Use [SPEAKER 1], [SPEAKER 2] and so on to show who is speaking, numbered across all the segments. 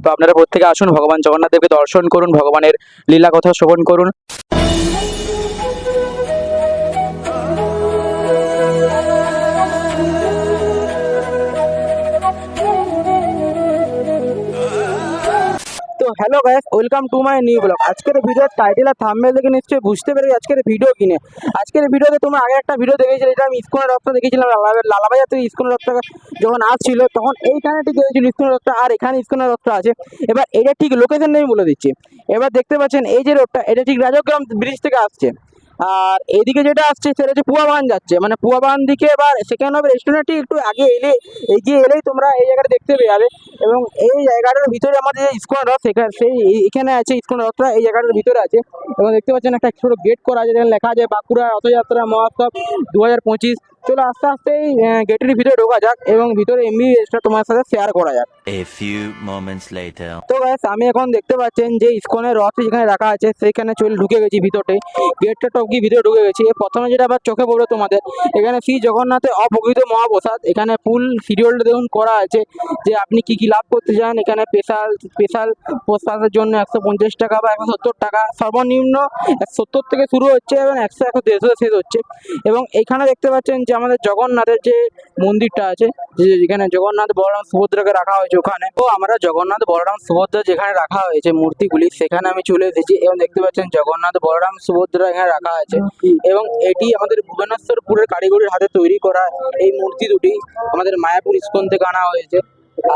[SPEAKER 1] তো আপনারা প্রত্যেকে আসুন, ভগবান জগন্নাথ দেবকে দর্শন করুন, ভগবানের লীলা কথা শ্রবণ করুন। তো hello guys, welcome to my new blog. আজকের ভিডিওর টাইটেল আর থাম্বনেল দেখে নিশ্চয়ই বুঝতে পেরে আজকের ভিডিও কিনে। আজকের ভিডিওতে তোমরা আগে একটা ভিডিও দেখেছিলে, এটা আমি ইস্কনের রথটা দেখেছিলাম লালাবাজার থেকে। ইস্কনের রথটা যখন আসছিল তখন এইখানে ঠিক হয়েছিল ইস্কনের রথটা, আর এখানে ইস্কনের রথটা আছে। এবার এটা ঠিক লোকেশনটা আমি বলে দিচ্ছি। এবার দেখতে পাচ্ছেন এই যে রোডটা, এটা ঠিক রাজগ্রাম ব্রিজ থেকে আসছে। আর এইদিকে যেটা আসছে সেটা হচ্ছে পুয়াবাগান যাচ্ছে, মানে পুয়াবাগান দিকে। এবার সেকেন্ড হবে রেস্টুরেন্টটি একটু আগে এগিয়ে এলেই তোমরা এই জায়গাটা দেখতে পেয়ে যাবে। এবং এই জায়গাটার ভিতরে আমাদের যে ইস্কনের রথ, এখানে আছে ইস্কনের রথটা, এই জায়গাটার ভিতরে আছে। এবং দেখতে পাচ্ছেন একটা ছোট গেট করা আছে, যেখানে লেখা আছে বাঁকুড়া রথযাত্রা মহোৎসব 2025। চলো আস্তে আস্তে এই গেটের ভিতরে ঢোকা যাক এবং ভিতরে এমনি তোমার সাথে শেয়ার করা যাক।
[SPEAKER 2] A few moments later.
[SPEAKER 1] তো গাইস, আমি এখন দেখতে পাচ্ছেন যে ইস্কনের রথ যেখানে রাখা আছে সেখানে চলে ঢুকে গেছি ভিতরে। গেটটা টপকি ভিতরে ঢুকে গেছি। প্রথমে যেটা আবার চোখে পড়বে তোমাদের, এখানে শ্রী জগন্নাথের অপ্রকৃত মহাপ্রসাদ। এখানে ফুল শিডিউলটা দেখুন করা আছে যে আপনি কি কি লাভ করতে চান। এখানে স্পেশাল প্রসাদের জন্য 150 টাকা বা 170 টাকা, সর্বনিম্ন 170 থেকে শুরু হচ্ছে এবং 100 150 শেষ হচ্ছে। এবং এখানে দেখতে পাচ্ছেন যে আমাদের জগন্নাথের যে মন্দিরটা আছে, যেখানে জগন্নাথ বলরাম সুভদ্রাকে রাখা হয়েছে ওখানে। তো আমরা জগন্নাথ বলরাম সুভদ্রা যেখানে রাখা হয়েছে মূর্তিগুলি, সেখানে আমি চলে এসেছি। এবং দেখতে পাচ্ছেন জগন্নাথ বলরাম সুভদ্রা এখানে রাখা আছে। এবং এটি আমাদের ভুবনেশ্বরপুরের কারিগরের হাতে তৈরি করা এই মূর্তি দুটি আমাদের মায়াপুর ইস্কন থেকে আনা হয়েছে।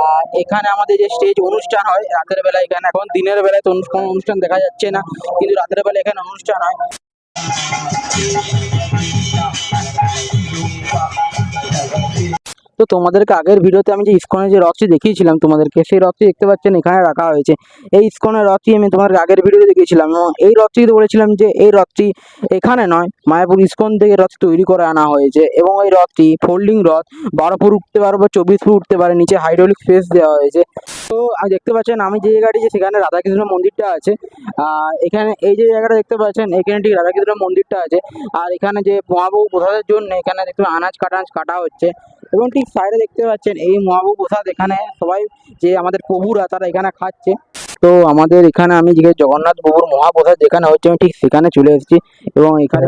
[SPEAKER 1] আর এখানে আমাদের যে স্টেজ অনুষ্ঠান হয় রাতের বেলা, এখানে এখন দিনের বেলায় তো কোনো অনুষ্ঠান দেখা যাচ্ছে না, কিন্তু রাতের বেলা এখানে অনুষ্ঠান হয়। তো তোমাদেরকে আগের ভিডিওতে আমি যে ইস্কনের যে রথটি দেখিয়েছিলাম তোমাদেরকে, সেই রথটি দেখতে পাচ্ছেন এখানে রাখা হয়েছে। এই ইস্কনের রথটি আমি তোমাদের আগের ভিডিওতে দেখিয়েছিলাম এবং এই রথটিতে বলেছিলাম যে এই রথটি এখানে নয়, মায়াপুর ইস্কন থেকে রথ তৈরি করে আনা হয়েছে। এবং এই রথটি ফোল্ডিং রথ, 12 ফুট উঠতে পারে বা 24 ফুট উঠতে পারে, নিচে হাইড্রোলিক স্পেস দেওয়া হয়েছে। তো দেখতে পাচ্ছেন আমি যে জায়গাটি, যে সেখানে রাধাকৃষ্ণ মন্দিরটা আছে। এখানে এই যে জায়গাটা দেখতে পাচ্ছেন, এখানে ঠিক রাধাকৃষ্ণ মন্দিরটা আছে। আর এখানে যে মহাপ্রভু প্রসাদের জন্য এখানে দেখতে আনাজ কাটা হচ্ছে। এবং ঠিক সাইডে দেখতে পাচ্ছেন এই মহাপ্রভু প্রসাদ, এখানে সবাই যে আমাদের প্রভুরা তারা এখানে খাচ্ছে। তো আমাদের এখানে আমি যে জগন্নাথ প্রভুর মহাপ্রসাদ যেখানে হচ্ছে আমি ঠিক সেখানে চলে এসেছি। এবং এখানে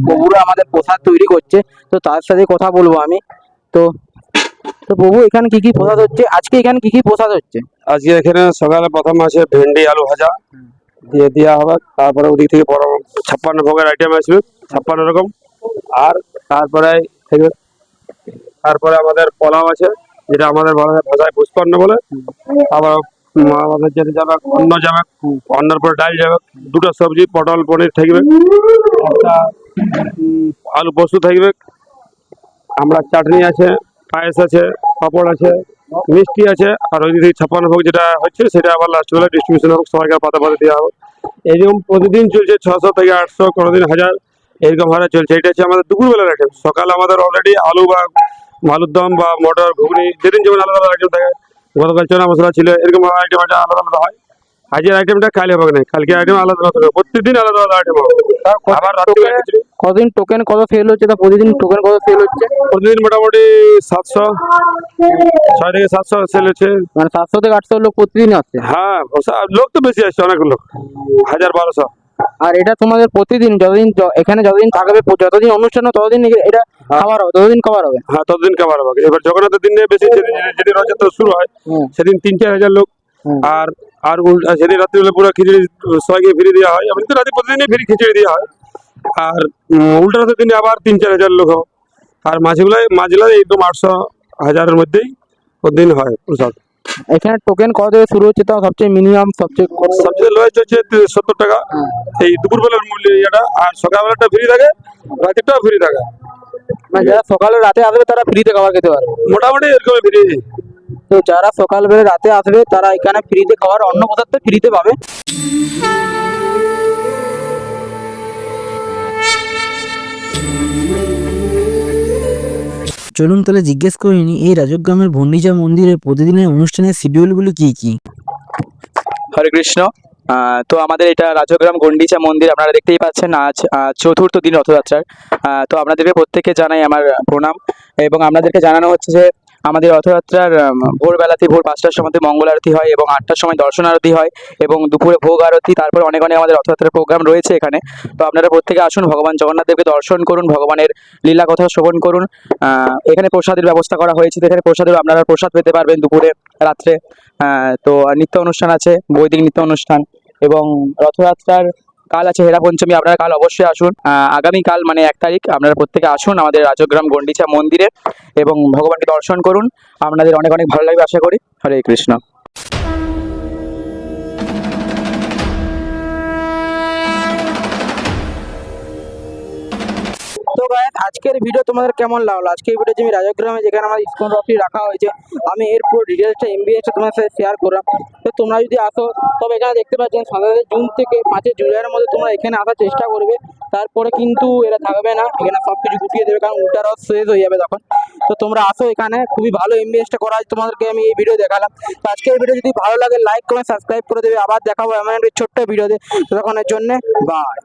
[SPEAKER 1] প্রভুরা আমাদের প্রসাদ তৈরি করছে, তো তার সাথে কথা বলবো আমি। তো তো প্রভু, এখানে কি কি প্রসাদ হচ্ছে আজকে? এখানে কি কি প্রসাদ হচ্ছে
[SPEAKER 3] আজকে? এখানে সকালে প্রথম আছে ভেন্ডি আলু ভাজা দিয়ে দেওয়া হবে। তারপরে ওদিক থেকে বড় 56 ভোগের আইটেম আসবে, 56 রকম। আর তারপরে আমাদের পোলাও আছে, যেটা আমাদের ভাষায় পুষ্পান্ন বলে। আবার আমাদের যেটা যাবে অন্ন যাবে, অন্নর পরে ডাল যাবে, দুটো সবজি পটল পনির থাকবে, একটা আলু পোস্ত থাকবে, আমরা চাটনি আছে, পায়েস আছে, পাপড় আছে, মিষ্টি আছে। আর ওই দিকে 56 ভোগ যেটা হচ্ছে সেটা আবার লাস্ট বেলা ডিস্ট্রিবিউশন হবে, সবাইকে পাতা দেওয়া হবে। এইরকম প্রতিদিন চলছে 600 থেকে 800, কোনোদিন 1000, এরকম হারে চলছে। এটা হচ্ছে আমাদের দুপুরবেলার আইটেম। সকালে আমাদের অলরেডি আলু বা আলুর দম বা মটর ঘুগনি, যেদিন যেমন আলাদা আলাদা আইটেম থাকে। গতকাল চনা মশলা ছিল, এরকম আইটেম আলাদা আলাদা হয়। আজকের আইটেমটা কালে হবে না, কালকে আইটেম আলাদা আলাদা হবে, প্রত্যেকদিন আলাদা আলাদা আইটেম হবে। আবার
[SPEAKER 1] কতদিন টোকেন কত সেল হচ্ছে? তা প্রতিদিন টোকেন কত সেল হচ্ছে?
[SPEAKER 3] প্রতিদিন মোটামুটি 700, 6 থেকে 700 সেল হচ্ছে।
[SPEAKER 1] মানে 700 থেকে 800 লোক প্রতিদিন আসছে?
[SPEAKER 3] হ্যাঁ, লোক তো বেশি আসছে, অনেক লোক, 1000-1200।
[SPEAKER 1] আর এটা তোমাদের প্রতিদিন এখানে যতদিন থাকবে, যতদিন অনুষ্ঠান হবে ততদিন এটা খাবার হবে, ততদিন খাবার হবে?
[SPEAKER 3] হ্যাঁ, ততদিন খাবার হবে। এবার জগন্নাথের দিনে বেশি, যেদিন রথযাত্রা শুরু হয় সেদিন 3-4 হাজার লোক। আর আর সেদিন রাত্রিবেলা পুরো খিচুড়ি সবাইকে ফ্রি দেওয়া হয়। এমনি তো রাতে প্রতিদিনই ফ্রি খিচুড়ি দেওয়া হয়। আর উল্টা রাতের দিনে আবার 3-4 হাজার লোক হবে। আর মাঝগুলাই একদম 800-1000-এর মধ্যেই প্রতিদিন হয় প্রসাদ।
[SPEAKER 1] এখানে টোকেন কত থেকে শুরু হচ্ছে? তাও সবচেয়ে মিনিমাম
[SPEAKER 3] সবচেয়ে লোয়েস্ট হচ্ছে 70 টাকা এই দুপুরবেলার মূল্য এটা। আর সকালবেলাটা ফ্রি থাকে, রাতেরটাও ফ্রি থাকে।
[SPEAKER 1] মানে যারা সকালে রাতে আসবে তারা ফ্রিতে খাবার খেতে পারবে?
[SPEAKER 3] মোটামুটি এরকম ফ্রি।
[SPEAKER 1] তো যারা সকালবেলা রাতে আসবে তারা এখানে ফ্রিতে খাবার, অন্য প্রসাদটা ফ্রিতে পাবে।
[SPEAKER 4] চলুন তাহলে জিজ্ঞেস করিনি এই রাজগ্রামের ভন্ডিজা মন্দিরের প্রতিদিনের অনুষ্ঠানের শিডিউলগুলো কি কি।
[SPEAKER 1] হরে কৃষ্ণ। তো আমাদের এটা রাজগ্রাম গন্ডিচা মন্দির, আপনারা দেখতেই পাচ্ছেন। আজ চতুর্থ দিন রথযাত্রার। তো আপনাদেরকে প্রত্যেককে জানাই আমার প্রণাম। এবং আপনাদেরকে জানানো হচ্ছে যে আমাদের রথযাত্রার ভোরবেলাতে ভোর 5টার সময় মঙ্গল আরতি হয় এবং 8টার সময় দর্শন আরতি হয় এবং দুপুরে ভোগ আরতি, তারপরে অনেক অনেক আমাদের রথযাত্রার প্রোগ্রাম রয়েছে এখানে। তো আপনারা প্রত্যেকে আসুন, ভগবান জগন্নাথ দেবকে দর্শন করুন, ভগবানের লীলা কথা শ্রবণ করুন। এখানে প্রসাদের ব্যবস্থা করা হয়েছে, তো এখানে প্রসাদের আপনারা প্রসাদ পেতে পারবেন দুপুরে রাত্রে। তো নৃত্য অনুষ্ঠান আছে, বৈদিক নৃত্য অনুষ্ঠান, এবং রথযাত্রার কাল আছে হেরা পঞ্চমী, আপনারা কাল অবশ্যই আসুন। আগামীকাল মানে 1 তারিখ আপনারা প্রত্যেকে আসুন আমাদের রাজগ্রাম গন্ডিচা মন্দিরে এবং ভগবানকে দর্শন করুন। আপনাদের অনেক অনেক ভালো লাগবে আশা করি। হরে কৃষ্ণ। তো গাইস, আজকের ভিডিও তোমাদের কেমন লাগলো? আজকের ভিডিও যে আমি রাজগ্রামে যেখানে আমার ইসকন রথটি রাখা হয়েছে, আমি এর পুরো ডিটেলসটা এমবিএসটা তোমার সাথে শেয়ার করলাম। তো তোমরা যদি আসো, তবে এখানে দেখতে পাচ্ছেন 27 জুন থেকে 5 জুলাইয়ের মধ্যে তোমরা এখানে আসার চেষ্টা করবে। তারপরে কিন্তু এরা থাকবে না, এখানে সব কিছু গুটিয়ে দেবে, কারণ উল্টা রথ শেষ হয়ে যাবে তখন। তো তোমরা আসো, এখানে খুবই ভালো এমবিএসটা করা আছে, তোমাদেরকে আমি এই ভিডিও দেখালাম। তো আজকের ভিডিও যদি ভালো লাগে লাইক করে সাবস্ক্রাইব করে দেবে। আবার দেখাবো এমন একটা ছোট্ট ভিডিওতে, ততক্ষণের জন্য বাই।